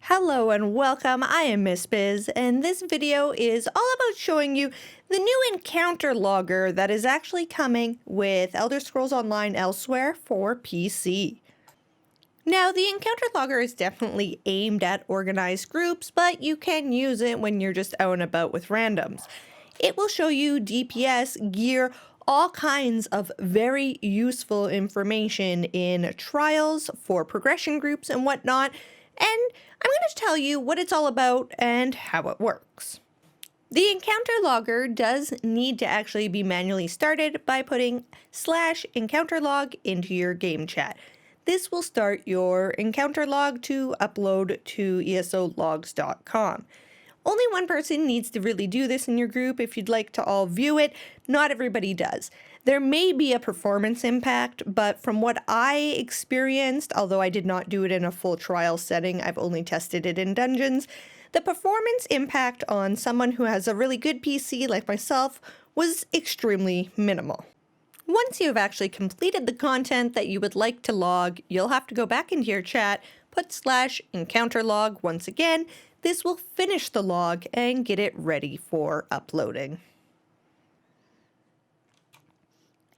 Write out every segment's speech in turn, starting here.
Hello and welcome, I am Miss Bizz, and this video is all about showing you the new encounter logger that is actually coming with Elder Scrolls Online Elsweyr for PC. Now, the encounter logger is definitely aimed at organized groups, but you can use it when you're just out and about with randoms. It will show you DPS, gear, all kinds of very useful information in trials for progression groups and whatnot, and I'm going to tell you what it's all about and how it works. The encounter logger does need to actually be manually started by putting /encounter log into your game chat. This will start your encounter log to upload to esologs.com. Only one person needs to really do this in your group if you'd like to all view it. Not everybody does. There may be a performance impact, but from what I experienced, although I did not do it in a full trial setting, I've only tested it in dungeons, the performance impact on someone who has a really good PC like myself was extremely minimal. Once you have actually completed the content that you would like to log, you'll have to go back into your chat, put /encounter log once again. This will finish the log and get it ready for uploading.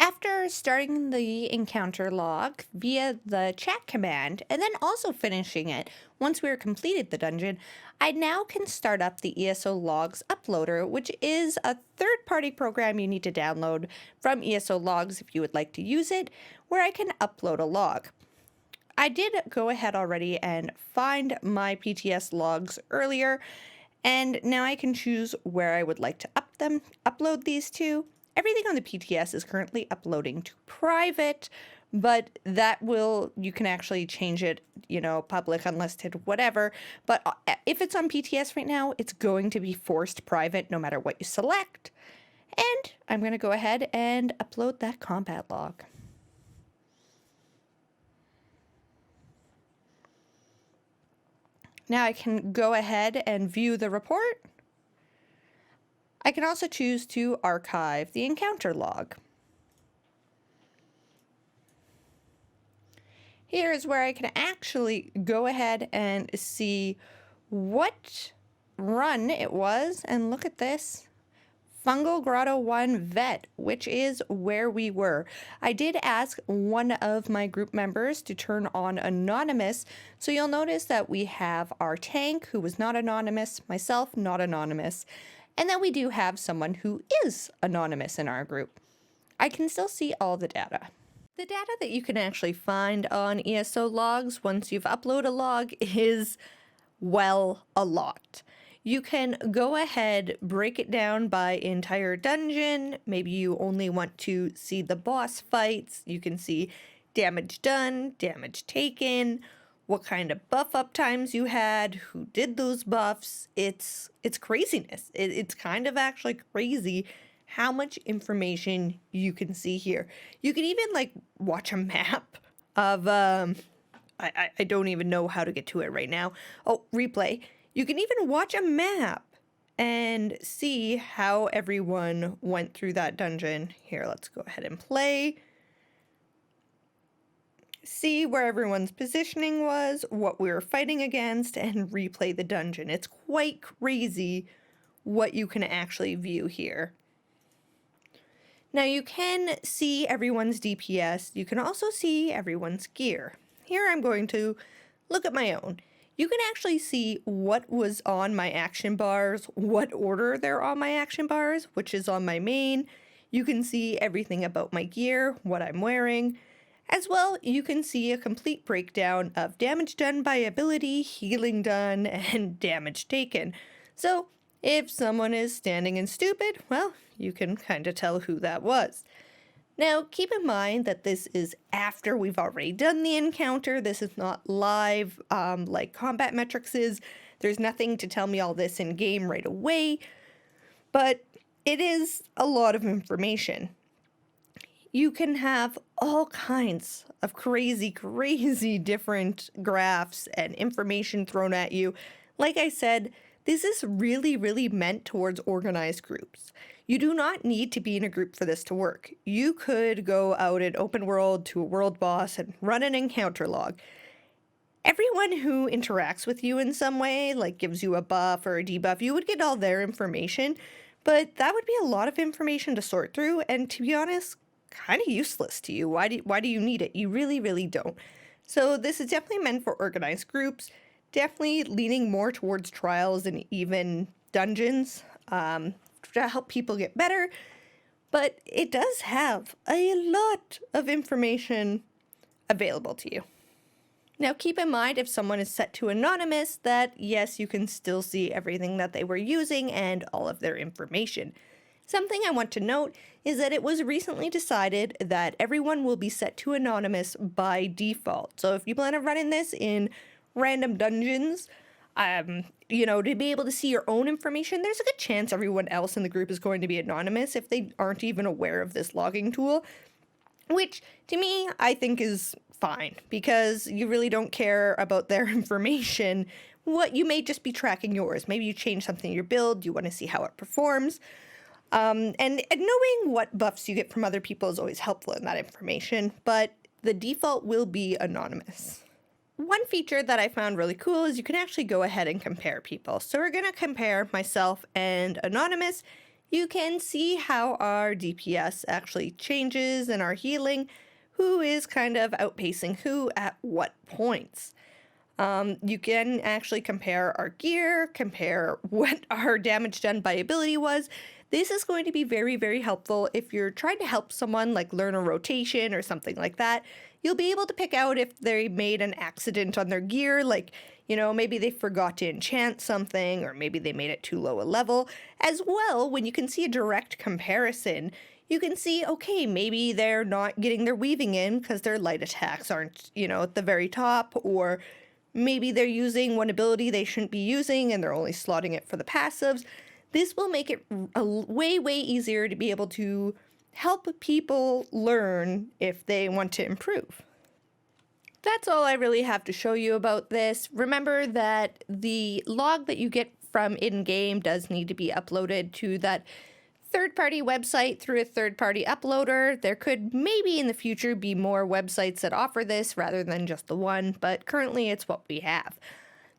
After starting the encounter log via the chat command and then also finishing it once we completed the dungeon, I now can start up the ESO Logs uploader, which is a third-party program you need to download from ESO Logs if you would like to use it, where I can upload a log. I did go ahead already and find my PTS logs earlier, and now I can choose where I would like to upload these to. Everything on the PTS is currently uploading to private, but you can actually change it, public, unlisted, whatever. But if it's on PTS right now, it's going to be forced private no matter what you select. And I'm going to go ahead and upload that combat log. Now I can go ahead and view the report. I can also choose to archive the encounter log. Here's where I can actually go ahead and see what run it was, and look at this. Fungal Grotto 1 Vet, which is where we were. I did ask one of my group members to turn on anonymous, so you'll notice that we have our tank who was not anonymous, myself not anonymous, and then we do have someone who is anonymous in our group. I can still see all the data. The data that you can actually find on ESO logs once you've uploaded a log is, well, a lot. You can go ahead, break it down by entire dungeon. Maybe you only want to see the boss fights. You can see damage done, damage taken, what kind of buff up times you had, who did those buffs. It's craziness. It's kind of actually crazy how much information you can see here. You can even watch a map of, I don't even know how to get to it right now. Oh, replay. You can even watch a map and see how everyone went through that dungeon. Here, let's go ahead and play. See where everyone's positioning was, what we were fighting against, and replay the dungeon. It's quite crazy what you can actually view here. Now you can see everyone's DPS. You can also see everyone's gear. Here I'm going to look at my own. You can actually see what was on my action bars, what order they're on my action bars, which is on my main. You can see everything about my gear, what I'm wearing. As well, you can see a complete breakdown of damage done by ability, healing done, and damage taken. So, if someone is standing in stupid, well, you can kind of tell who that was. Now, keep in mind that this is after we've already done the encounter. This is not live like combat metrics is. There's nothing to tell me all this in game right away, but it is a lot of information. You can have all kinds of crazy different graphs and information thrown at you. Like I said, this is really meant towards organized groups. You do not need to be in a group for this to work. You could go out in open world to a world boss and run an encounter log. Everyone who interacts with you in some way, like gives you a buff or a debuff, you would get all their information, but that would be a lot of information to sort through, and to be honest, kind of useless to you. Why do you need it? You really, really don't. So this is definitely meant for organized groups, definitely leaning more towards trials and even dungeons to help people get better, but it does have a lot of information available to you. Now keep in mind, if someone is set to anonymous, that yes, you can still see everything that they were using and all of their information. Something I want to note is that it was recently decided that everyone will be set to anonymous by default. So if you plan on running this in random dungeons, to be able to see your own information, there's a good chance everyone else in the group is going to be anonymous if they aren't even aware of this logging tool, which to me, I think is fine, because you really don't care about their information. What you may just be tracking yours. Maybe you change something in your build, you want to see how it performs. And knowing what buffs you get from other people is always helpful in that information, but the default will be anonymous. One feature that I found really cool is you can actually go ahead and compare people. So we're going to compare myself and anonymous. You can see how our DPS actually changes and our healing, who is kind of outpacing who at what points. You can actually compare our gear, compare what our damage done by ability was. This is going to be very, very helpful if you're trying to help someone like learn a rotation or something like that. You'll be able to pick out if they made an accident on their gear, like, maybe they forgot to enchant something, or maybe they made it too low a level. As well, when you can see a direct comparison, you can see, okay, maybe they're not getting their weaving in because their light attacks aren't, at the very top, or maybe they're using one ability they shouldn't be using and they're only slotting it for the passives. This will make it way, way easier to be able to help people learn if they want to improve. That's all I really have to show you about this. Remember that the log that you get from in-game does need to be uploaded to that third-party website through a third-party uploader. There could maybe in the future be more websites that offer this rather than just the one, but currently it's what we have.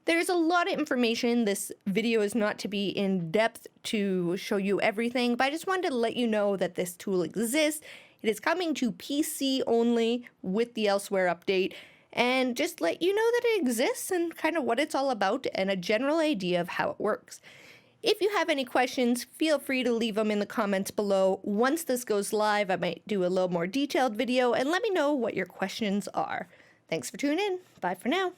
There's a lot of information. This video is not to be in depth to show you everything, but I just wanted to let you know that this tool exists. It is coming to PC only with the Elsweyr update, and just let you know that it exists and kind of what it's all about and a general idea of how it works. If you have any questions, feel free to leave them in the comments below. Once this goes live, I might do a little more detailed video, and let me know what your questions are. Thanks for tuning in. Bye for now.